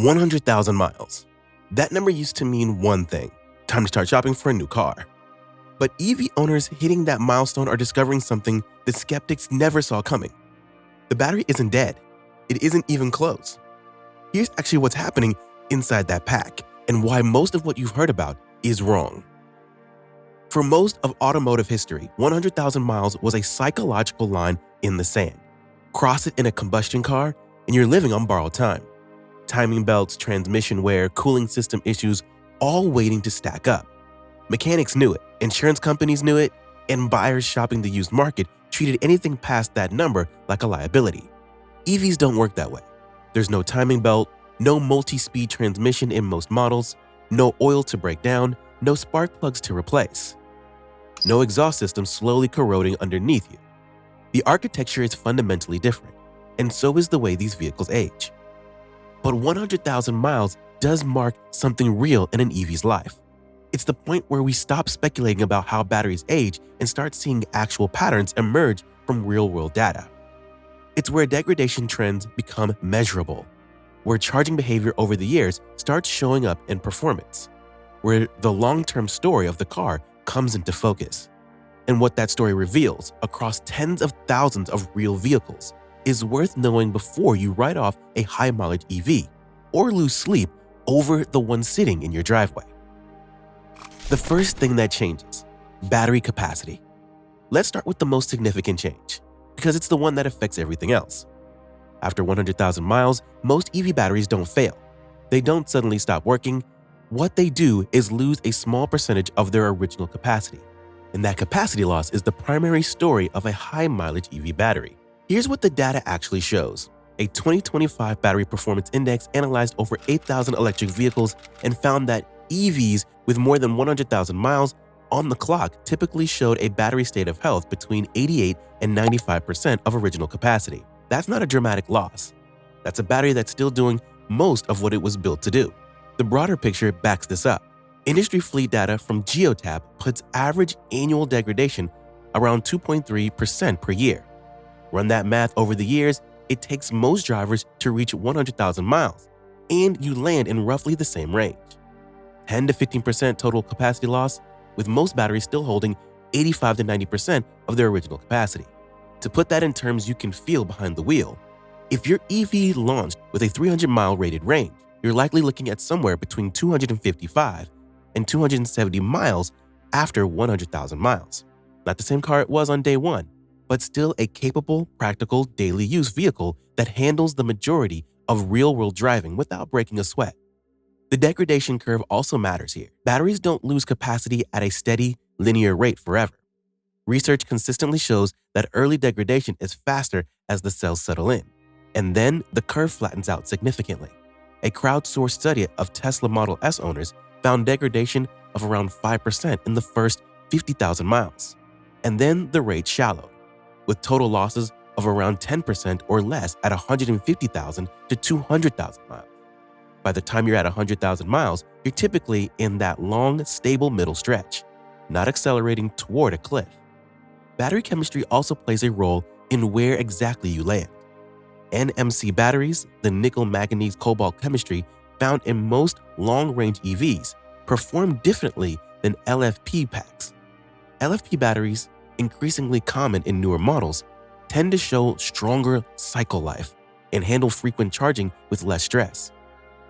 100,000 miles. That number used to mean one thing: time to start shopping for a new car. But EV owners hitting that milestone are discovering something the skeptics never saw coming. The battery isn't dead. It isn't even close. Here's actually what's happening inside that pack and why most of what you've heard about is wrong. For most of automotive history, 100,000 miles was a psychological line in the sand. Cross it in a combustion car, and you're living on borrowed time. Timing belts, transmission wear, cooling system issues, all waiting to stack up. Mechanics knew it, insurance companies knew it, and buyers shopping the used market treated anything past that number like a liability. EVs don't work that way. There's no timing belt, no multi-speed transmission in most models, no oil to break down, no spark plugs to replace, no exhaust system slowly corroding underneath you. The architecture is fundamentally different, and so is the way these vehicles age. But 100,000 miles does mark something real in an EV's life. It's the point where we stop speculating about how batteries age and start seeing actual patterns emerge from real-world data. It's where degradation trends become measurable, where charging behavior over the years starts showing up in performance, where the long-term story of the car comes into focus. And what that story reveals across tens of thousands of real vehicles is worth knowing before you write off a high-mileage EV or lose sleep over the one sitting in your driveway. The first thing that changes: battery capacity. Let's start with the most significant change, because it's the one that affects everything else. After 100,000 miles, most EV batteries don't fail. They don't suddenly stop working. What they do is lose a small percentage of their original capacity. And that capacity loss is the primary story of a high-mileage EV battery. Here's what the data actually shows. A 2025 Battery Performance Index analyzed over 8,000 electric vehicles and found that EVs with more than 100,000 miles on the clock typically showed a battery state of health between 88 and 95% of original capacity. That's not a dramatic loss. That's a battery that's still doing most of what it was built to do. The broader picture backs this up. Industry fleet data from Geotab puts average annual degradation around 2.3% per year. Run that math over the years, it takes most drivers to reach 100,000 miles, and you land in roughly the same range. 10 to 15% total capacity loss, with most batteries still holding 85 to 90% of their original capacity. To put that in terms you can feel behind the wheel, if your EV launched with a 300-mile rated range, you're likely looking at somewhere between 255 and 270 miles after 100,000 miles. Not the same car it was on day one, but still a capable, practical, daily use vehicle that handles the majority of real-world driving without breaking a sweat. The degradation curve also matters here. Batteries don't lose capacity at a steady, linear rate forever. Research consistently shows that early degradation is faster as the cells settle in, and then the curve flattens out significantly. A crowdsourced study of Tesla Model S owners found degradation of around 5% in the first 50,000 miles, and then the rate shallowed, with total losses of around 10% or less at 150,000 to 200,000 miles. By the time you're at 100,000 miles, you're typically in that long, stable middle stretch, not accelerating toward a cliff. Battery chemistry also plays a role in where exactly you land. NMC batteries, the nickel-manganese-cobalt chemistry found in most long-range EVs, perform differently than LFP packs. LFP batteries, increasingly common in newer models, tend to show stronger cycle life and handle frequent charging with less stress.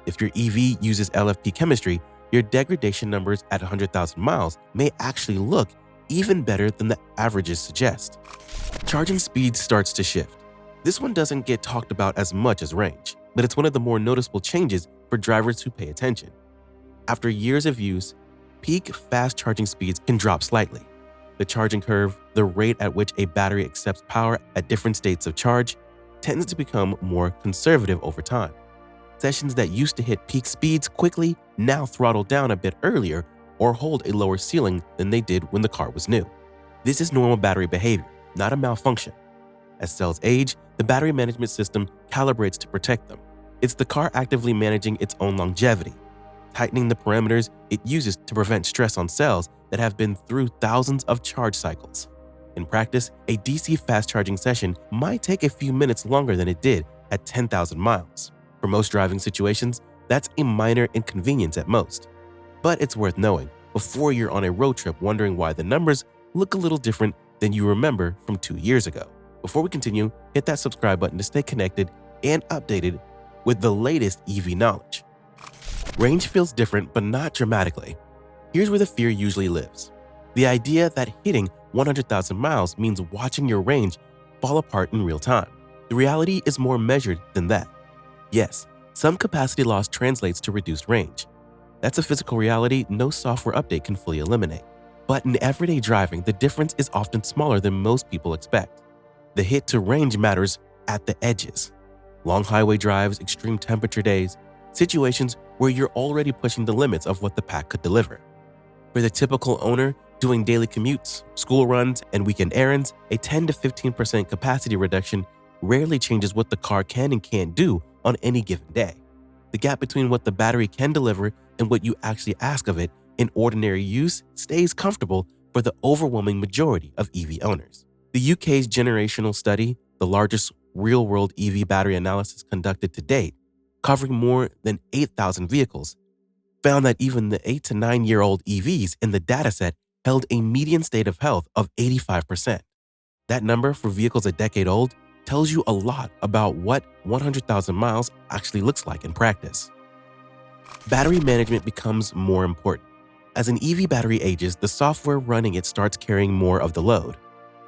If your EV uses LFP chemistry, your degradation numbers at 100,000 miles may actually look even better than the averages suggest. Charging speed starts to shift. This one doesn't get talked about as much as range, but it's one of the more noticeable changes for drivers who pay attention. After years of use, peak fast charging speeds can drop slightly. The charging curve, the rate at which a battery accepts power at different states of charge, tends to become more conservative over time. Sessions that used to hit peak speeds quickly now throttle down a bit earlier or hold a lower ceiling than they did when the car was new. This is normal battery behavior, not a malfunction. As cells age, the battery management system calibrates to protect them. It's the car actively managing its own longevity, tightening the parameters it uses to prevent stress on cells that have been through thousands of charge cycles. In practice, a DC fast charging session might take a few minutes longer than it did at 10,000 miles. For most driving situations, That's a minor inconvenience at most, but it's worth knowing before you're on a road trip wondering why the numbers look a little different than you remember from 2 years ago. Before we continue, hit that subscribe button to stay connected and updated with the latest EV knowledge. Range feels different, but not dramatically. Here's where the fear usually lives. The idea that hitting 100,000 miles means watching your range fall apart in real time. The reality is more measured than that. Yes, some capacity loss translates to reduced range. That's a physical reality no software update can fully eliminate. But in everyday driving, the difference is often smaller than most people expect. The hit to range matters at the edges. Long highway drives, extreme temperature days, situations where you're already pushing the limits of what the pack could deliver. For the typical owner doing daily commutes, school runs, and weekend errands, a 10 to 15% capacity reduction rarely changes what the car can and can't do on any given day. The gap between what the battery can deliver and what you actually ask of it in ordinary use stays comfortable for the overwhelming majority of EV owners. The UK's generational study, the largest real-world EV battery analysis conducted to date, covering more than 8,000 vehicles, found that even the 8 to 9-year-old EVs in the dataset held a median state of health of 85%. That number for vehicles a decade old tells you a lot about what 100,000 miles actually looks like in practice. Battery management becomes more important. As an EV battery ages, the software running it starts carrying more of the load.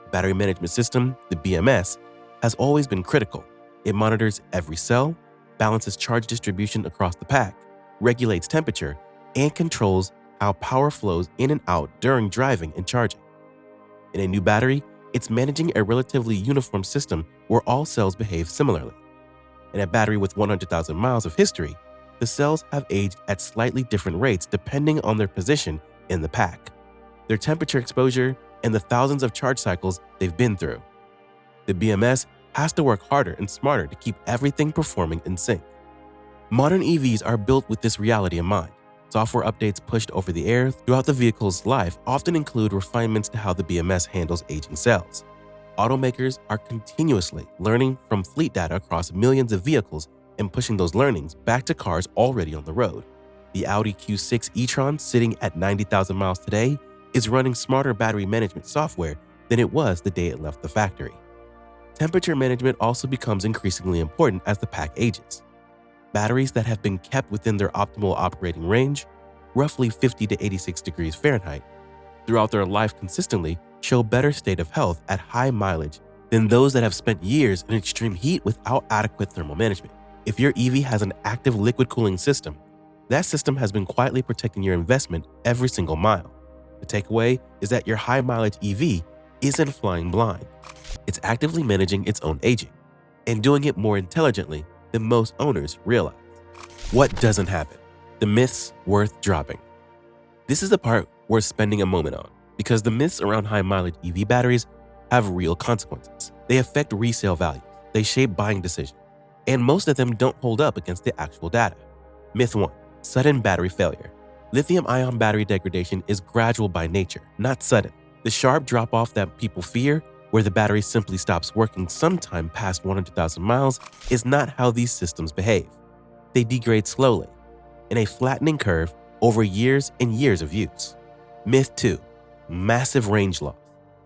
The battery management system, the BMS, has always been critical. It monitors every cell, balances charge distribution across the pack, regulates temperature, and controls how power flows in and out during driving and charging. In a new battery, it's managing a relatively uniform system where all cells behave similarly. In a battery with 100,000 miles of history, the cells have aged at slightly different rates depending on their position in the pack, their temperature exposure, and the thousands of charge cycles they've been through. The BMS has to work harder and smarter to keep everything performing in sync. Modern EVs are built with this reality in mind. Software updates pushed over the air throughout the vehicle's life often include refinements to how the BMS handles aging cells. Automakers are continuously learning from fleet data across millions of vehicles and pushing those learnings back to cars already on the road. The Audi Q6 e-tron sitting at 90,000 miles today is running smarter battery management software than it was the day it left the factory. Temperature management also becomes increasingly important as the pack ages. Batteries that have been kept within their optimal operating range, roughly 50 to 86 degrees Fahrenheit, throughout their life consistently show better state of health at high mileage than those that have spent years in extreme heat without adequate thermal management. If your EV has an active liquid cooling system, that system has been quietly protecting your investment every single mile. The takeaway is that your high mileage EV isn't flying blind. It's actively managing its own aging and doing it more intelligently than most owners realize. What doesn't happen? The myths worth dropping. This is the part worth spending a moment on because the myths around high mileage EV batteries have real consequences. They affect resale values, they shape buying decisions, and most of them don't hold up against the actual data. Myth 1. Sudden battery failure. Lithium-ion battery degradation is gradual by nature, not sudden. The sharp drop-off that people fear, where the battery simply stops working sometime past 100,000 miles, is not how these systems behave. They degrade slowly, in a flattening curve over years and years of use. Myth 2. Massive range loss.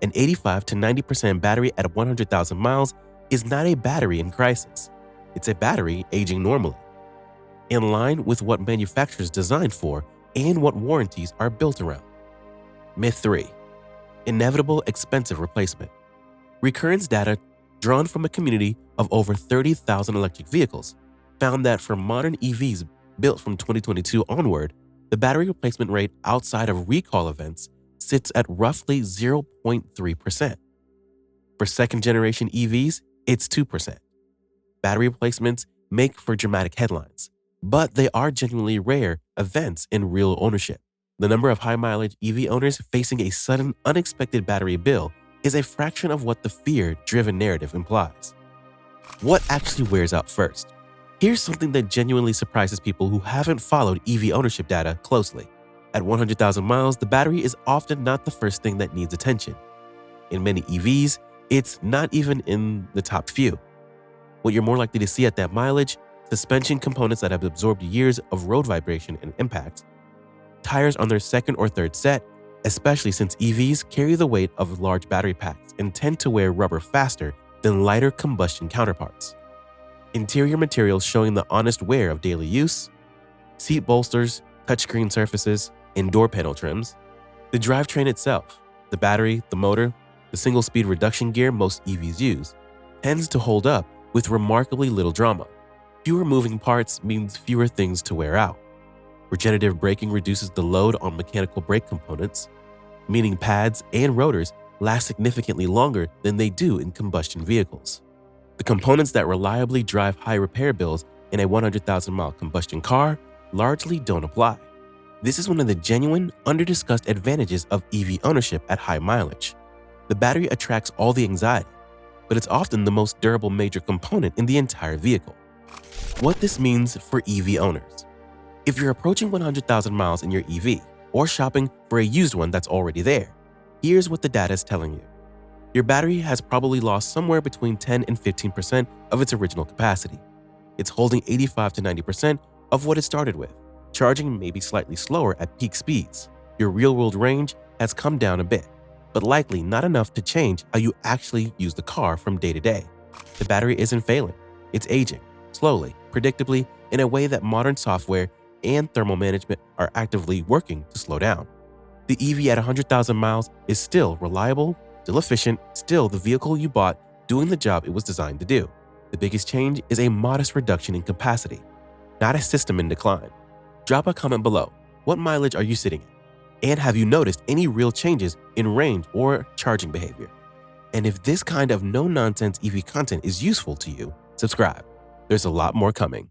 An 85 to 90% battery at 100,000 miles is not a battery in crisis. It's a battery aging normally, in line with what manufacturers designed for and what warranties are built around. Myth 3. Inevitable expensive replacement. Recurrence data drawn from a community of over 30,000 electric vehicles found that for modern EVs built from 2022 onward, the battery replacement rate outside of recall events sits at roughly 0.3%. For second-generation EVs, it's 2%. Battery replacements make for dramatic headlines, but they are genuinely rare events in real ownership. The number of high-mileage EV owners facing a sudden, unexpected battery bill is a fraction of what the fear-driven narrative implies. What actually wears out first? Here's something that genuinely surprises people who haven't followed EV ownership data closely. At 100,000 miles, the battery is often not the first thing that needs attention. In many EVs, it's not even in the top few. What you're more likely to see at that mileage, suspension components that have absorbed years of road vibration and impact, tires on their second or third set, especially since EVs carry the weight of large battery packs and tend to wear rubber faster than lighter combustion counterparts, interior materials showing the honest wear of daily use, seat bolsters, touchscreen surfaces, and door panel trims, the drivetrain itself, the battery, the motor, the single-speed reduction gear most EVs use, tends to hold up with remarkably little drama. Fewer moving parts means fewer things to wear out. Regenerative braking reduces the load on mechanical brake components, meaning pads and rotors last significantly longer than they do in combustion vehicles. The components that reliably drive high repair bills in a 100,000-mile combustion car largely don't apply. This is one of the genuine, under-discussed advantages of EV ownership at high mileage. The battery attracts all the anxiety, but it's often the most durable major component in the entire vehicle. What this means for EV owners. If you're approaching 100,000 miles in your EV or shopping for a used one that's already there, here's what the data is telling you. Your battery has probably lost somewhere between 10 and 15% of its original capacity. It's holding 85 to 90% of what it started with. Charging may be slightly slower at peak speeds. Your real-world range has come down a bit, but likely not enough to change how you actually use the car from day to day. The battery isn't failing. It's aging, slowly, predictably, in a way that modern software and thermal management are actively working to slow down. The EV at 100,000 miles is still reliable, still efficient, still the vehicle you bought doing the job it was designed to do. The biggest change is a modest reduction in capacity, not a system in decline. Drop a comment below. What mileage are you sitting at? And have you noticed any real changes in range or charging behavior? And if this kind of no-nonsense EV content is useful to you, subscribe. There's a lot more coming.